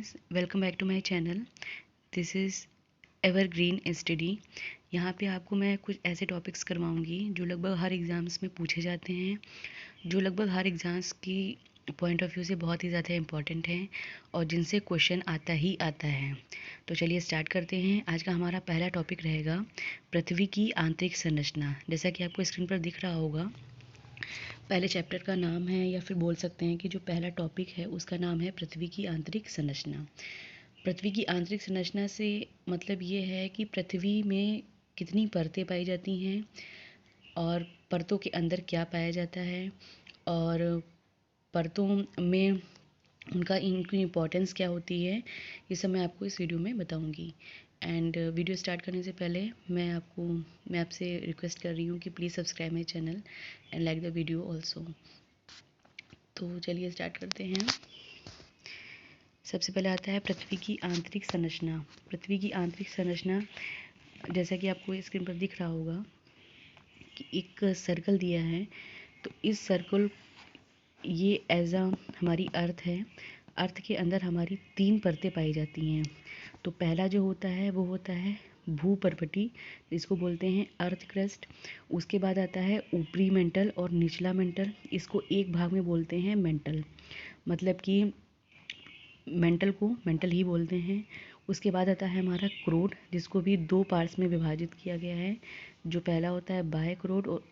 Guys, welcome back to my channel. This is evergreen study. यहाँ पे आपको मैं कुछ ऐसे टॉपिक्स करवाऊँगी जो लगभग हर एग्ज़ाम्स में पूछे जाते हैं, जो लगभग हर एग्ज़ाम्स की पॉइंट ऑफ व्यू से बहुत ही ज़्यादा इम्पॉर्टेंट हैं और जिनसे क्वेश्चन आता ही आता है। तो चलिए स्टार्ट करते हैं। आज का हमारा पहला टॉपिक रहेगा पृथ्वी की आंतरिक संरचना। जैसा कि आपको स्क्रीन पर दिख रहा होगा, पहले चैप्टर का नाम है, या फिर बोल सकते हैं कि जो पहला टॉपिक है उसका नाम है पृथ्वी की आंतरिक संरचना। पृथ्वी की आंतरिक संरचना से मतलब ये है कि पृथ्वी में कितनी परतें पाई जाती हैं और परतों के अंदर क्या पाया जाता है और परतों में इनकी इम्पोर्टेंस क्या होती है, ये सब मैं आपको इस वीडियो में बताऊंगी। एंड वीडियो स्टार्ट करने से पहले मैं आपसे रिक्वेस्ट कर रही हूँ कि please subscribe my channel and like the video also. तो चलिए स्टार्ट करते हैं। सबसे पहले आता है पृथ्वी की आंतरिक संरचना। पृथ्वी की आंतरिक संरचना, जैसा कि आपको स्क्रीन पर दिख रहा होगा कि एक सर्कल दिया है। तो इस सर्कल ये एज अ हमारी अर्थ है। अर्थ के अंदर हमारी 3 परतें पाई जाती हैं। तो पहला जो होता है वो होता है भूपर्पटी, जिसको बोलते हैं अर्थ क्रस्ट। उसके बाद आता है ऊपरी मेंटल और निचला मेंटल। इसको एक भाग में बोलते हैं मेंटल, मतलब कि मेंटल को मेंटल ही बोलते हैं। उसके बाद आता है हमारा क्रोड, जिसको भी 2 पार्ट्स में विभाजित किया गया है। जो पहला होता है बाह्य क्रोड और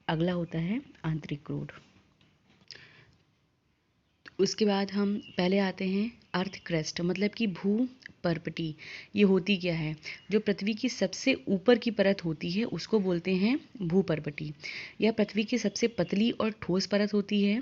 अगला होता है आंतरिक क्रोड। उसके बाद हम पहले आते हैं अर्थ क्रस्ट, मतलब कि भू पर्पटी। ये होती क्या है? जो पृथ्वी की सबसे ऊपर की परत होती है उसको बोलते हैं भूपर्पटी। यह पृथ्वी की सबसे पतली और ठोस परत होती है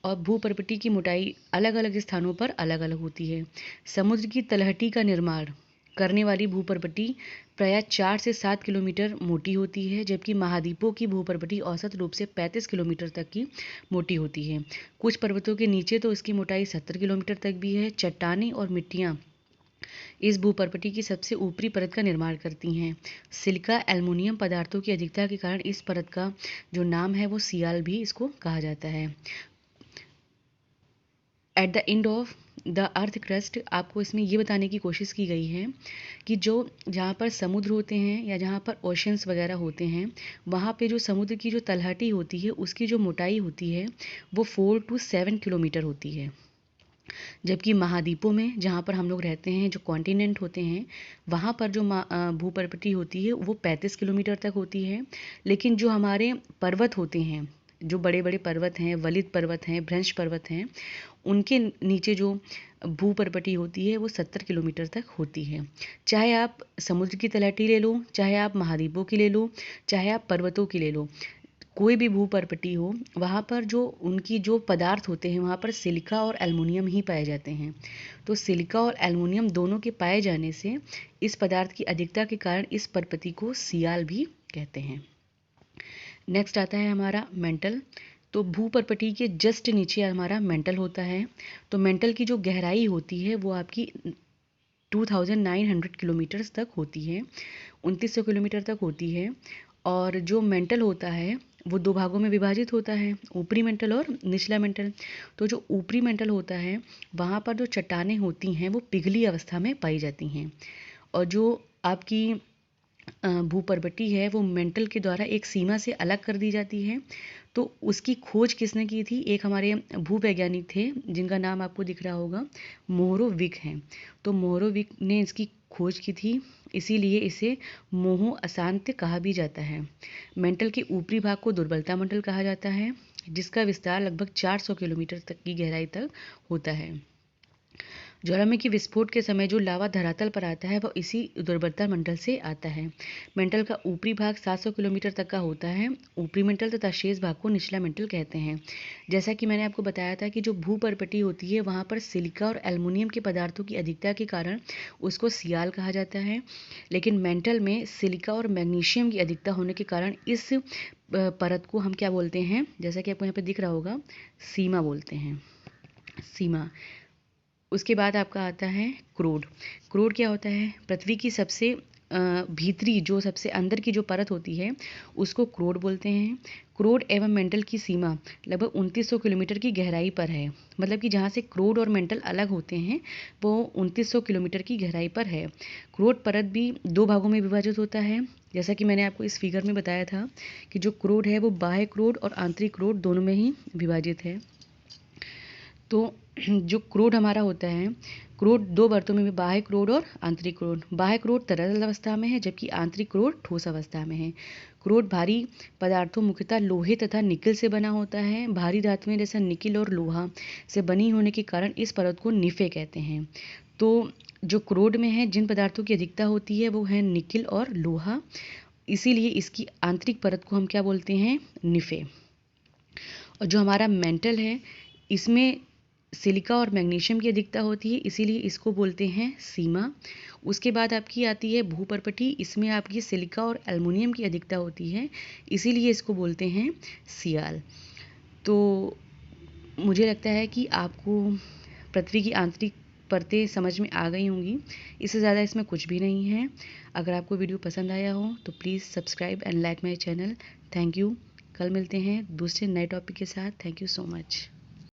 और भूपर्पटी की मोटाई अलग अलग स्थानों पर अलग अलग होती है। समुद्र की तलहटी का निर्माण करने वाली भूपर्पटी प्रायः 4 से 7 किलोमीटर मोटी होती है, जबकि महाद्वीपों की भूपर्पटी औसत रूप से 35 किलोमीटर तक की मोटी होती है। कुछ पर्वतों के नीचे तो इसकी मोटाई 70 किलोमीटर तक भी है। चट्टानें और मिट्टियाँ इस भूपर्पटी की सबसे ऊपरी परत का निर्माण करती हैं। सिलिका एल्युमिनियम पदार्थों की अधिकता के कारण इस परत का जो नाम है वो सियाल भी इसको कहा जाता है। At the end of the earth crust आपको इसमें ये बताने की कोशिश की गई है कि जो जहाँ पर समुद्र होते हैं या जहाँ पर ओशंस वगैरह होते हैं, वहाँ पे जो समुद्र की जो तलहटी होती है उसकी जो मोटाई होती है वो 4 to 7 किलोमीटर होती है। जबकि महाद्वीपों में जहाँ पर हम लोग रहते हैं, जो कॉन्टिनेंट होते हैं, वहाँ पर जो भूपर्पटी होती है वो 35 किलोमीटर तक होती है। लेकिन जो हमारे पर्वत होते हैं, जो बड़े बड़े पर्वत हैं, वलित पर्वत हैं, भ्रंश पर्वत हैं, उनके नीचे जो भूपर्पटी होती है वो 70 किलोमीटर तक होती है। चाहे आप समुद्र की तलहटी ले लो, चाहे आप महाद्वीपों की ले लो, चाहे आप पर्वतों की ले लो, कोई भी भूपर्पटी हो, वहाँ पर जो उनकी जो पदार्थ होते हैं वहाँ पर सिलिका और एल्युमिनियम ही पाए जाते हैं। तो सिलिका और एल्युमिनियम दोनों के पाए जाने से इस पदार्थ की अधिकता के कारण इस पर्पती को सियाल भी कहते हैं। नेक्स्ट आता है हमारा मेंटल। तो भूपर्पटी के जस्ट नीचे हमारा मेंटल होता है। तो मेंटल की जो गहराई होती है वो आपकी 2900 किलोमीटर्स तक होती है, 2900 किलोमीटर तक होती है। और जो मेंटल होता है वो 2 भागों में विभाजित होता है, ऊपरी मेंटल और निचला मेंटल। तो जो ऊपरी मेंटल होता है वहाँ पर जो चट्टानें होती हैं वो पिघली अवस्था में पाई जाती हैं, और जो आपकी भूपर्पटी है वो मेंटल के द्वारा एक सीमा से अलग कर दी जाती है। तो उसकी खोज किसने की थी? एक हमारे भूवैज्ञानिक थे जिनका नाम आपको दिख रहा होगा, मोहरोविक हैं। तो मोहरोविक ने इसकी खोज की थी, इसीलिए इसे मोहो अशांत कहा भी जाता है। मेंटल के ऊपरी भाग को दुर्बलता मंडल कहा जाता है, जिसका विस्तार लगभग 400 किलोमीटर तक की गहराई तक होता है। ज्वालामुखी विस्फोट के समय जो लावा धरातल पर आता है वह इसी दुर्बलता मंडल से आता है। मेंटल का ऊपरी भाग 700 किलोमीटर तक का होता है, ऊपरी मेंटल तथा शेष भाग को निचला मेंटल कहते हैं। जैसा कि मैंने आपको बताया था कि जो भूपर्पटी होती है वहाँ पर सिलिका और एल्युमिनियम के पदार्थों की अधिकता के कारण उसको सियाल कहा जाता है। लेकिन मेंटल में सिलिका और मैग्नीशियम की अधिकता होने के कारण इस परत को हम क्या बोलते हैं? जैसा कि आपको यहाँ पर दिख रहा होगा, सीमा बोलते हैं, सीमा। उसके बाद आपका आता है क्रोड। क्रोड क्या होता है? पृथ्वी की सबसे भीतरी जो सबसे अंदर की जो परत होती है उसको क्रोड बोलते हैं। क्रोड एवं मेंटल की सीमा लगभग 2900 किलोमीटर की गहराई पर है। मतलब कि जहाँ से क्रोड और मेंटल अलग होते हैं वो 2900 किलोमीटर की गहराई पर है। क्रोड परत भी 2 भागों में विभाजित होता है, जैसा कि मैंने आपको इस फिगर में बताया था कि जो क्रोड है वो बाह्य क्रोड और आंतरिक क्रोड दोनों में ही विभाजित है। तो जो क्रोड हमारा होता है, क्रोड 2 परतों में, बाह्य क्रोड और आंतरिक क्रोड। बाह्य क्रोड तरल अवस्था में है जबकि आंतरिक क्रोड ठोस अवस्था में है। क्रोड भारी पदार्थों मुख्यतः लोहे तथा निकिल से बना होता है। भारी धातुएं जैसा निकिल और लोहा से बनी होने के कारण इस परत को निफे कहते हैं। तो जो क्रोड में है जिन पदार्थों की अधिकता होती है वो है निकिल और लोहा, इसीलिए इसकी आंतरिक परत को हम क्या बोलते हैं, निफे। और जो हमारा मेंटल है इसमें सिलिका और मैग्नीशियम की अधिकता होती है, इसीलिए इसको बोलते हैं सीमा। उसके बाद आपकी आती है भूपर्पठी, इसमें आपकी सिलिका और एल्युमिनियम की अधिकता होती है, इसीलिए इसको बोलते हैं सियाल। तो मुझे लगता है कि आपको पृथ्वी की आंतरिक परतें समझ में आ गई होंगी। इससे ज़्यादा इसमें कुछ भी नहीं है। अगर आपको वीडियो पसंद आया हो तो please subscribe and like my channel. Thank you. कल मिलते हैं दूसरे नए टॉपिक के साथ। Thank you so much.